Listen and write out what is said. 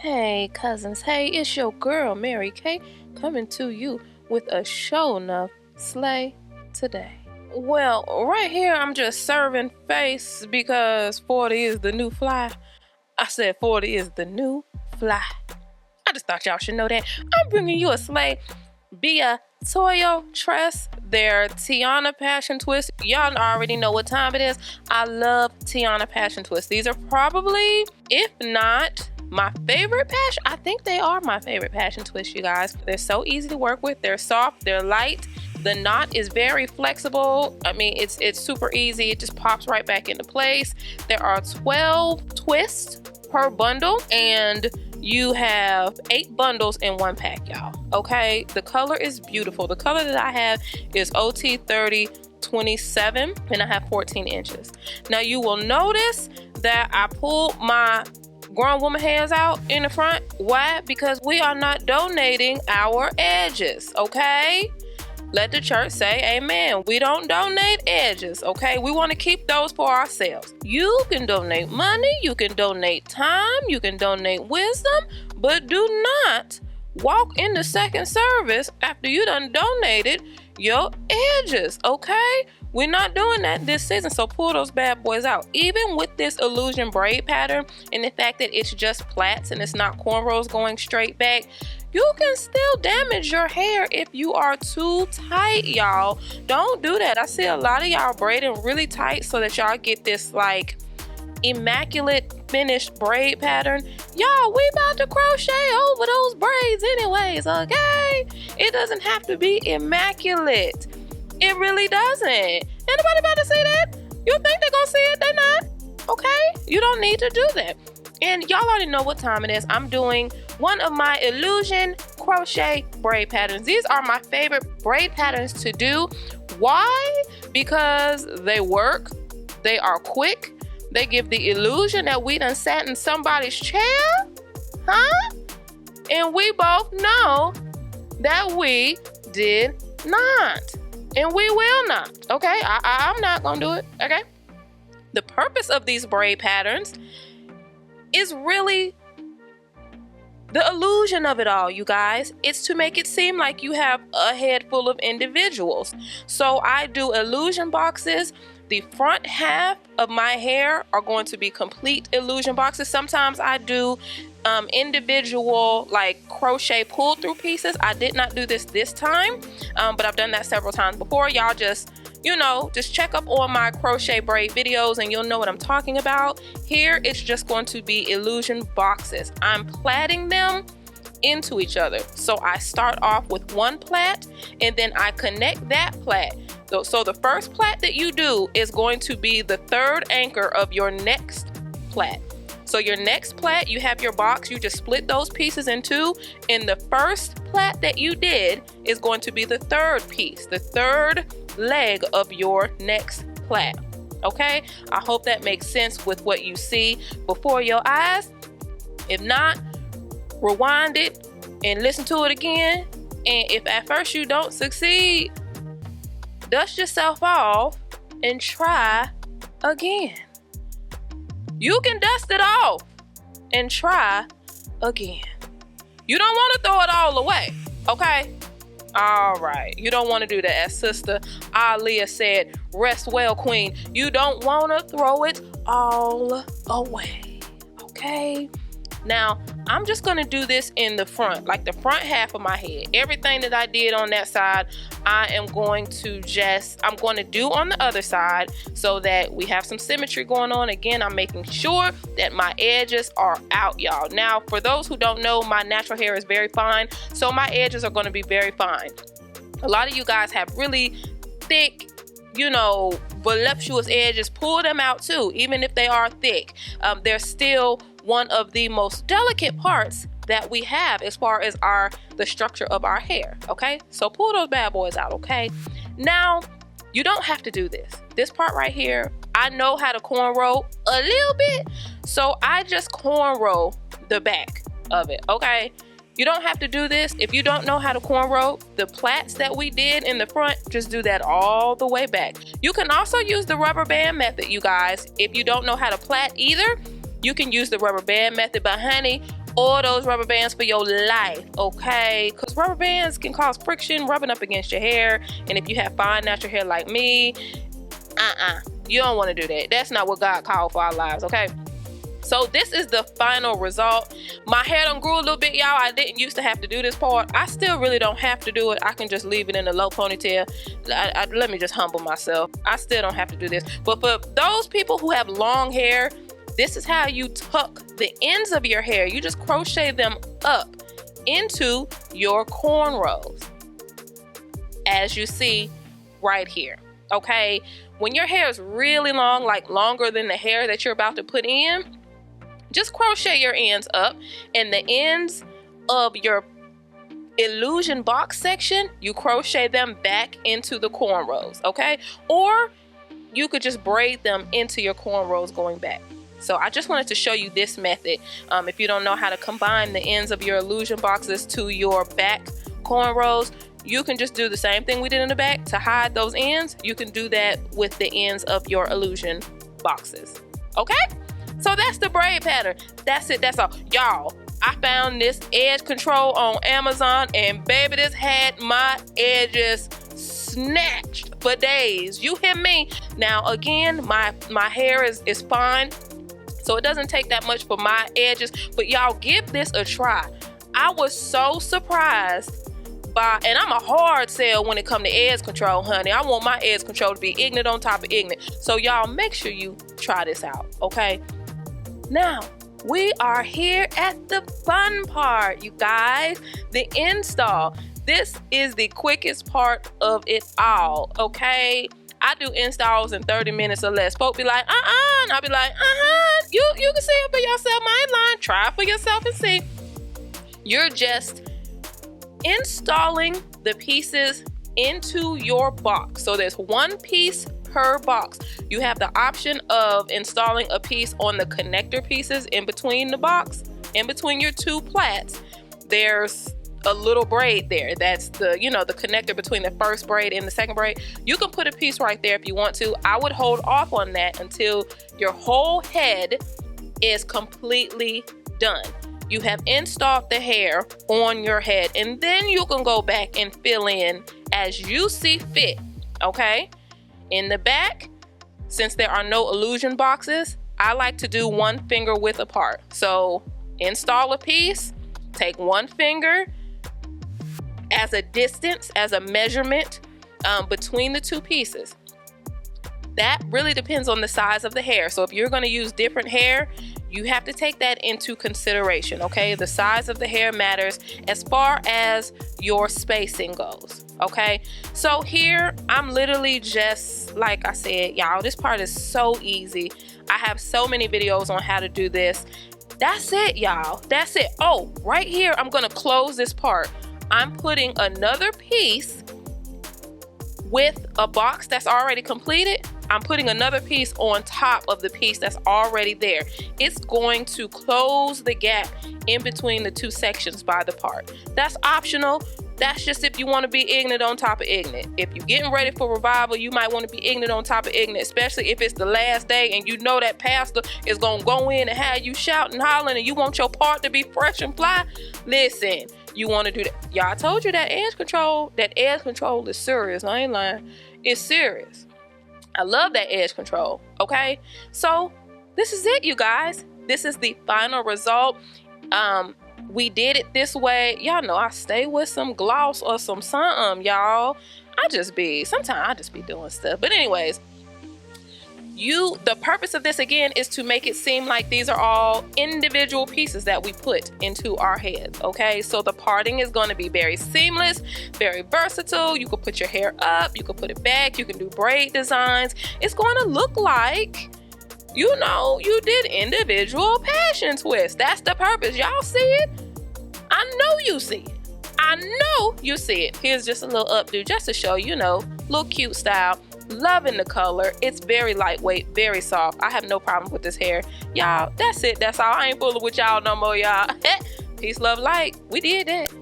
Hey cousins, hey, it's your girl Mary Kay coming to you with a show enough slay today. Well, right here I'm just serving face because 40 is the new fly. I said 40 is the new fly. I just thought y'all should know that. I'm bringing you a slay via Toyo Tress, their Tiana Passion Twist. Y'all already know what time it is. I love Tiana Passion Twist. These are probably, if not my favorite passion, I think they are my favorite passion twist, you guys. They're so easy to work with. They're soft, they're light. The knot is very flexible. I mean, it's super easy. It just pops right back into place. There are 12 twists per bundle, and you have 8 bundles in one pack, y'all. Okay, the color is beautiful. The color that I have is OT 3027, and I have 14 inches. Now you will notice that I pulled my grown woman hairs out in the front. Why? Because we are not donating our edges, okay? Let the church say amen. We don't donate edges, okay? We want to keep those for ourselves. You can donate money, you can donate time, you can donate wisdom, but do not walk in the second service after you done donated your edges, okay? We're not doing that this season, so pull those bad boys out. Even with this illusion braid pattern and the fact that it's just plaits and it's not cornrows going straight back, you can still damage your hair if you are too tight, y'all. Don't do that. I see a lot of y'all braiding really tight so that y'all get this like immaculate finished braid pattern. Y'all, we about to crochet over those braids anyways, okay? It doesn't have to be immaculate. It really doesn't. Anybody about to say that? You think they're gonna see it? They're not. Okay? You don't need to do that. And y'all already know what time it is. I'm doing one of my illusion crochet braid patterns. These are my favorite braid patterns to do. Why? Because they work. They are quick. They give the illusion that we done sat in somebody's chair. Huh? And we both know that we did not. And we will not, okay? I'm not gonna do it, okay? The purpose of these braid patterns is really the illusion of it all, you guys. It's to make it seem like you have a head full of individuals. So I do illusion boxes. The front half of my hair are going to be complete illusion boxes. Sometimes I do individual like crochet pull through pieces. I did not do this time, but I've done that several times before. Y'all just, you know, just check up on my crochet braid videos and you'll know what I'm talking about. Here it's just going to be illusion boxes. I'm plaiting them into each other. So I start off with one plait and then I connect that plait. So the first plait that you do is going to be the third anchor of your next plait. So your next plait, you have your box, you just split those pieces in two, and the first plait that you did is going to be the third piece, the third leg of your next plait. Okay? I hope that makes sense with what you see before your eyes. If not, rewind it and listen to it again. And if at first you don't succeed, dust yourself off and try again. You can dust it off and try again. You don't want to throw it all away, okay? All right, you don't want to do that. As Sister Aaliyah said, rest well, queen. You don't want to throw it all away, okay? Now, I'm just going to do this in the front, like the front half of my head. Everything that I did on that side, I am going to I'm going to do on the other side so that we have some symmetry going on. Again, I'm making sure that my edges are out, y'all. Now, for those who don't know, my natural hair is very fine, so my edges are going to be very fine. A lot of you guys have really thick, you know, voluptuous edges. Pull them out too, even if they are thick. They're still one of the most delicate parts that we have as far as the structure of our hair, okay? So pull those bad boys out, okay? Now, you don't have to do this. This part right here, I know how to cornrow a little bit, so I just cornrow the back of it, okay? You don't have to do this. If you don't know how to cornrow, the plaits that we did in the front, just do that all the way back. You can also use the rubber band method, you guys. If you don't know how to plait either, you can use the rubber band method, but honey, or those rubber bands for your life, okay? Because rubber bands can cause friction rubbing up against your hair, and if you have fine natural hair like me, you don't want to do that. That's not what God called for our lives, okay? So this is the final result. My hair done grew a little bit, y'all. I didn't used to have to do this part. I still really don't have to do it. I can just leave it in a low ponytail. Let me just humble myself. I still don't have to do this. But for those people who have long hair, this is how you tuck the ends of your hair. You just crochet them up into your cornrows, as you see right here, okay? When your hair is really long, like longer than the hair that you're about to put in, just crochet your ends up, and the ends of your illusion box section, you crochet them back into the cornrows, okay? Or you could just braid them into your cornrows going back. So I just wanted to show you this method. If you don't know how to combine the ends of your illusion boxes to your back cornrows, you can just do the same thing we did in the back to hide those ends. You can do that with the ends of your illusion boxes, okay? So that's the braid pattern. That's it, that's all. Y'all, I found this edge control on Amazon, and baby, this had my edges snatched for days. You hear me? Now again, my hair is fine, so it doesn't take that much for my edges, but y'all give this a try. I was so surprised by, and I'm a hard sell when it comes to edge control, honey. I want my edge control to be ignorant on top of ignorant. So y'all make sure you try this out, okay? Now, we are here at the fun part, you guys, the install. This is the quickest part of it all, okay? I do installs in 30 minutes or less. Folks be like, and I'll be like, you can see it for yourself. I ain't lying. Try it for yourself and see. You're just installing the pieces into your box. So there's one piece per box. You have the option of installing a piece on the connector pieces in between the box, in between your two plaits. There's a little braid there. That's the, the connector between the first braid and the second braid. You can put a piece right there if you want to. I would hold off on that until your whole head is completely done. You have installed the hair on your head, and then you can go back and fill in as you see fit, okay? In the back, since there are no illusion boxes, I like to do one finger width apart. So install a piece, take one finger as a distance, as a measurement between the two pieces. That really depends on the size of the hair. So if you're going to use different hair, you have to take that into consideration, okay? The size of the hair matters as far as your spacing goes, okay? So here, I'm literally just, like I said, y'all, this part is so easy. I have so many videos on how to do this. That's it, y'all. That's it. Oh, right here, I'm going to close this part. I'm putting another piece with a box that's already completed. I'm putting another piece on top of the piece that's already there. It's going to close the gap in between the two sections by the part. That's optional. That's just if you want to be ignorant on top of ignorant. If you're getting ready for revival, you might want to be ignorant on top of ignorant, especially if it's the last day and you know that pastor is going to go in and have you shouting and hollering and you want your part to be fresh and fly. Listen, you want to do that. Y'all, I told you that edge control is serious. I ain't lying. It's serious. I love that edge control, okay? So this is it, you guys. This is the final result. We did it this way. Y'all know I stay with some gloss or some something, y'all. Sometimes I just be doing stuff. But anyways, the purpose of this again is to make it seem like these are all individual pieces that we put into our heads, okay? So the parting is going to be very seamless, very versatile. You can put your hair up, you can put it back, you can do braid designs. It's going to look like, you did individual passion twists. That's the purpose. Y'all see it? I know you see it. I know you see it. Here's just a little updo just to show, little cute style. Loving the color. It's very lightweight, very soft. I have no problem with this hair. Y'all, that's it. That's all. I ain't fooling with y'all no more, y'all. Peace, love, light. We did that.